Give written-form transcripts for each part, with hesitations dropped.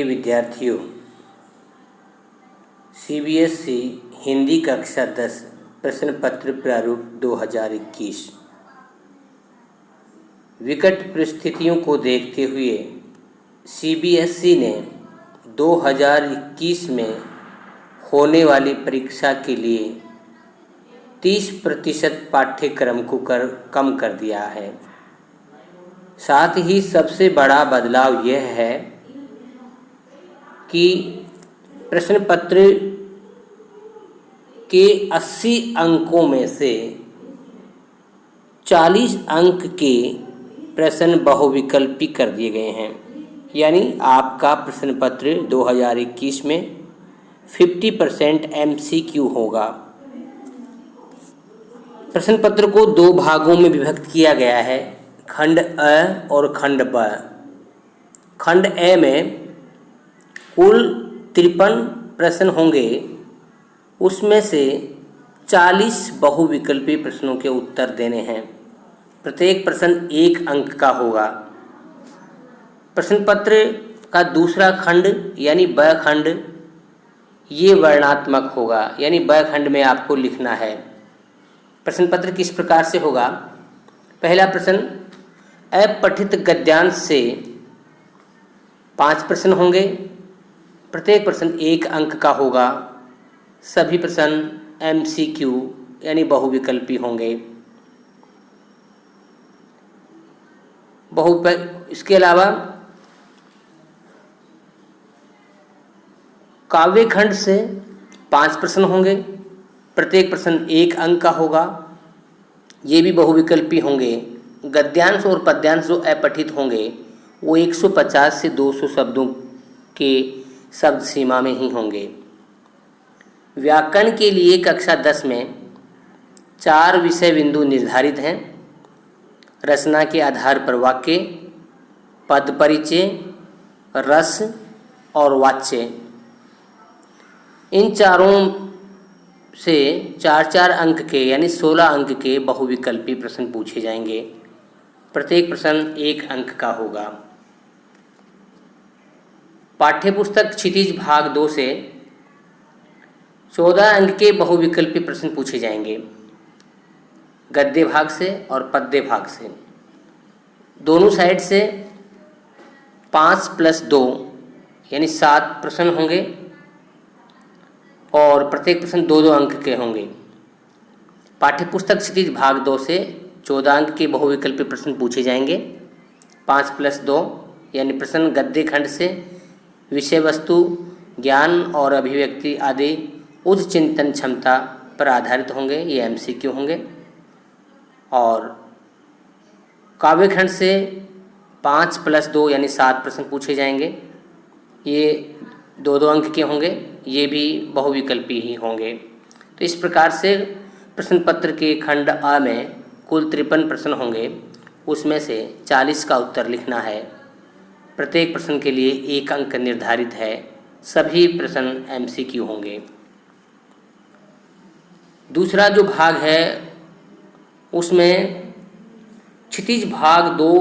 प्रिय विद्यार्थियों, सीबीएसई हिंदी कक्षा 10 प्रश्न पत्र प्रारूप 2021 विकट परिस्थितियों को देखते हुए सीबीएसई ने 2021 में होने वाली परीक्षा के लिए 30% पाठ्यक्रम को कम कर दिया है। साथ ही सबसे बड़ा बदलाव यह है कि प्रश्न पत्र के 80 अंकों में से 40 अंक के प्रश्न बहुविकल्पी कर दिए गए हैं। यानी आपका प्रश्न पत्र 2021 में 50% एमसीक्यू होगा। प्रश्न पत्र को दो भागों में विभक्त किया गया है, खंड अ और खंड ब। खंड ए में कुल 53 प्रश्न होंगे, उसमें से 40 बहुविकल्पी प्रश्नों के उत्तर देने हैं। प्रत्येक प्रश्न 1 अंक का होगा। प्रश्न पत्र का दूसरा खंड यानी ब खंड, ये वर्णनात्मक होगा। यानी ब खंड में आपको लिखना है। प्रश्न पत्र किस प्रकार से होगा? पहला प्रश्न, अपठित गद्यांश से 5 प्रश्न होंगे। प्रत्येक प्रश्न 1 अंक का होगा। सभी प्रश्न एमसीक्यू यानी बहुविकल्पी होंगे। इसके अलावा काव्य खंड से 5 प्रश्न होंगे। प्रत्येक प्रश्न 1 अंक का होगा। ये भी बहुविकल्पी होंगे। गद्यांश और पद्यांश जो अपठित होंगे वो 150 से 200 शब्दों के शब्द सीमा में ही होंगे। व्याकरण के लिए कक्षा 10 में 4 विषय बिंदु निर्धारित हैं। रचना के आधार पर वाक्य, पद परिचय, रस और वाच्य, इन चारों से 4-4 अंक के यानी 16 अंक के बहुविकल्पी प्रश्न पूछे जाएंगे। प्रत्येक प्रश्न 1 अंक का होगा। पाठ्यपुस्तक क्षितिज भाग 2 से 14 अंक के बहुविकल्पी प्रश्न पूछे जाएंगे, गद्य भाग से और पद्य भाग से। दोनों साइड से 5+2 यानी 7 प्रश्न होंगे और प्रत्येक प्रश्न 2-2 अंक के होंगे। पाठ्यपुस्तक क्षितिज भाग 2 से 14 अंक के बहुविकल्पी प्रश्न पूछे जाएंगे। 5+2 यानी प्रश्न गद्य खंड से विषय वस्तु, ज्ञान और अभिव्यक्ति आदि उच्च चिंतन क्षमता पर आधारित होंगे, ये एमसीक्यू होंगे। और काव्य खंड से 5+2 यानी 7 प्रश्न पूछे जाएंगे। ये 2-2 अंक के होंगे, ये भी बहुविकल्पी ही होंगे। तो इस प्रकार से प्रश्न पत्र के खंड अ में कुल 53 प्रश्न होंगे, उसमें से 40 का उत्तर लिखना है। प्रत्येक प्रश्न के लिए 1 अंक निर्धारित है। सभी प्रश्न एमसीक्यू होंगे। दूसरा जो भाग है उसमें क्षितिज भाग 2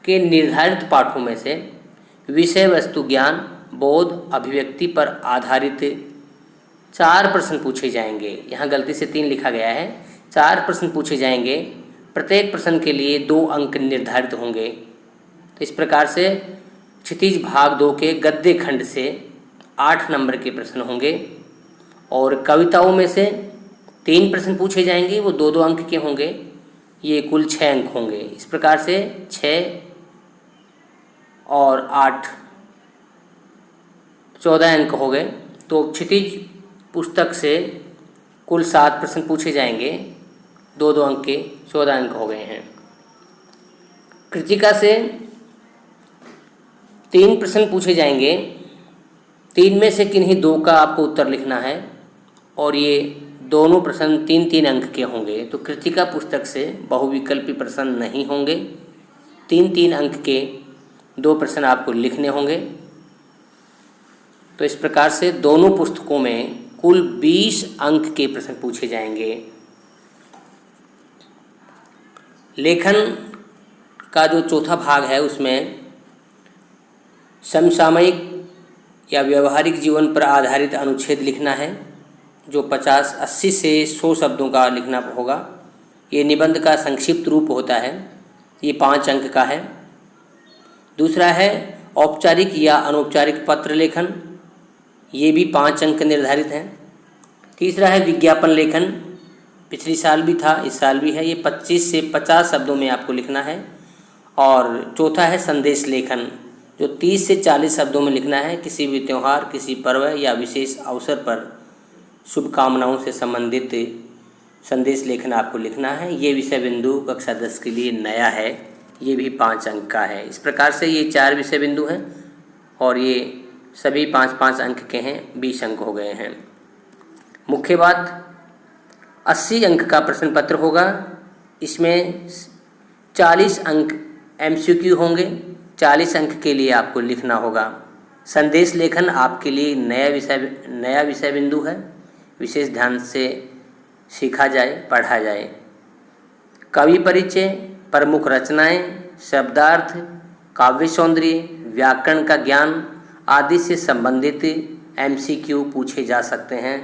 के निर्धारित पाठों में से विषय वस्तु, ज्ञान, बोध, अभिव्यक्ति पर आधारित 4 प्रश्न पूछे जाएंगे। यहाँ गलती से 3 लिखा गया है। 4 प्रश्न पूछे जाएंगे। प्रत्येक प्रश्न के लिए 2 अंक निर्धारित होंगे। तो इस प्रकार से क्षितिज भाग 2 के गद्य खंड से 8 नंबर के प्रश्न होंगे और कविताओं में से 3 प्रश्न पूछे जाएंगे, वो 2-2 अंक के होंगे। ये कुल 6 अंक होंगे। इस प्रकार से 6 और 8 14 अंक हो गए। तो क्षितिज पुस्तक से कुल 7 प्रश्न पूछे जाएंगे, 2-2 अंक के 14 अंक हो गए हैं। कृतिका से 3 प्रश्न पूछे जाएंगे। 3 में से किन्हीं 2 का आपको उत्तर लिखना है और ये दोनों प्रश्न 3-3 अंक के होंगे। तो कृतिका पुस्तक से बहुविकल्पी प्रश्न नहीं होंगे। 3-3 अंक के 2 प्रश्न आपको लिखने होंगे। तो इस प्रकार से दोनों पुस्तकों में कुल 20 अंक के प्रश्न पूछे जाएंगे। लेखन का जो चौथा भाग है उसमें समसामयिक या व्यवहारिक जीवन पर आधारित अनुच्छेद लिखना है, जो 80 से 100 शब्दों का लिखना होगा। ये निबंध का संक्षिप्त रूप होता है, ये 5 अंक का है। दूसरा है औपचारिक या अनौपचारिक पत्र लेखन, ये भी 5 अंक निर्धारित हैं। तीसरा है विज्ञापन लेखन, पिछली साल भी था, इस साल भी है, ये 25 से 50 शब्दों में आपको लिखना है। और चौथा है संदेश लेखन, जो 30 से 40 शब्दों में लिखना है। किसी भी त्यौहार, किसी पर्व या विशेष अवसर पर शुभकामनाओं से संबंधित संदेश लेखन आपको लिखना है। ये विषय बिंदु कक्षा 10 के लिए नया है, ये भी 5 अंक का है। इस प्रकार से ये 4 विषय बिंदु हैं और ये सभी 5-5 अंक के हैं, 20 अंक हो गए हैं। मुख्य बात, 80 अंक का प्रश्न पत्र होगा। इसमें 40 अंक MCQ होंगे, 40 अंक के लिए आपको लिखना होगा। संदेश लेखन आपके लिए नया विषय बिंदु है, विशेष ध्यान से सीखा जाए, पढ़ा जाए। कवि परिचय, प्रमुख रचनाएं, शब्दार्थ, काव्य सौंदर्य, व्याकरण का ज्ञान आदि से संबंधित MCQ पूछे जा सकते हैं।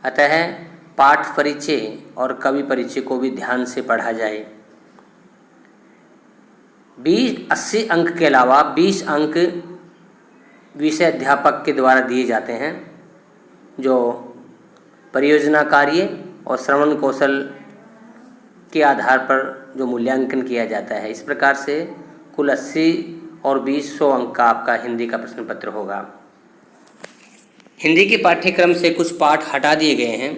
अतः पाठ परिचय और कवि परिचय को भी ध्यान से पढ़ा जाए। 80 अंक के अलावा 20 अंक विषय अध्यापक के द्वारा दिए जाते हैं, जो परियोजना कार्य और श्रवण कौशल के आधार पर जो मूल्यांकन किया जाता है। इस प्रकार से कुल 80 और 20 100 अंक का आपका हिंदी का प्रश्न पत्र होगा। हिंदी के पाठ्यक्रम से कुछ पाठ हटा दिए गए हैं,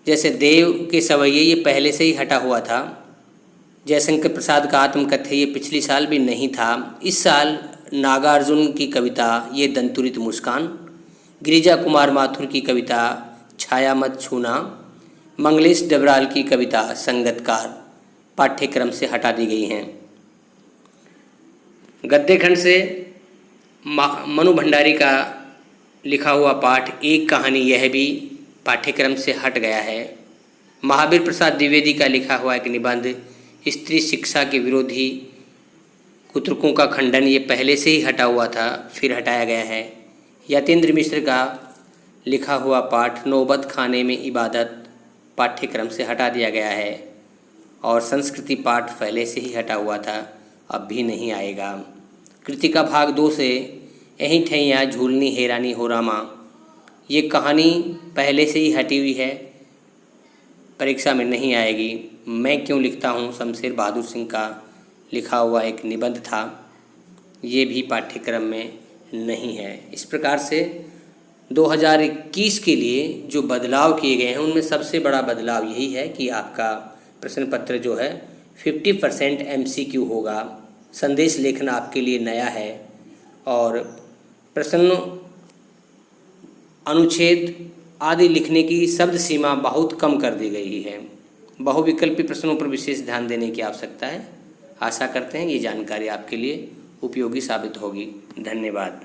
जैसे देव के सवैये, ये पहले से ही हटा हुआ था। जयशंकर प्रसाद का आत्मकथ्य, ये पिछली साल भी नहीं था। इस साल नागार्जुन की कविता ये दंतुरित मुस्कान, गिरिजा कुमार माथुर की कविता छाया मत छूना, मंगलेश डबराल की कविता संगतकार पाठ्यक्रम से हटा दी गई हैं। गद्य खंड से मनु भंडारी का लिखा हुआ पाठ एक कहानी यह भी पाठ्यक्रम से हट गया है। महावीर प्रसाद द्विवेदी का लिखा हुआ एक निबंध स्त्री शिक्षा के विरोधी कुतर्कों का खंडन, ये पहले से ही हटा हुआ था, फिर हटाया गया है। यतीन्द्र मिश्र का लिखा हुआ पाठ नौबत खाने में इबादत पाठ्यक्रम से हटा दिया गया है। और संस्कृति पाठ पहले से ही हटा हुआ था, अब भी नहीं आएगा। कृतिका भाग 2 से यहीं ठैया झूलनी हेरानी हो रामा, ये कहानी पहले से ही हटी हुई है, परीक्षा में नहीं आएगी। मैं क्यों लिखता हूँ, शमशेर बहादुर सिंह का लिखा हुआ एक निबंध था, ये भी पाठ्यक्रम में नहीं है। इस प्रकार से 2021 के लिए जो बदलाव किए गए हैं, उनमें सबसे बड़ा बदलाव यही है कि आपका प्रश्न पत्र जो है 50% MCQ होगा। संदेश लेखन आपके लिए नया है और प्रश्न अनुच्छेद आदि लिखने की शब्द सीमा बहुत कम कर दी गई है। बहुविकल्पी प्रश्नों पर विशेष ध्यान देने की आवश्यकता है। आशा करते हैं ये जानकारी आपके लिए उपयोगी साबित होगी। धन्यवाद।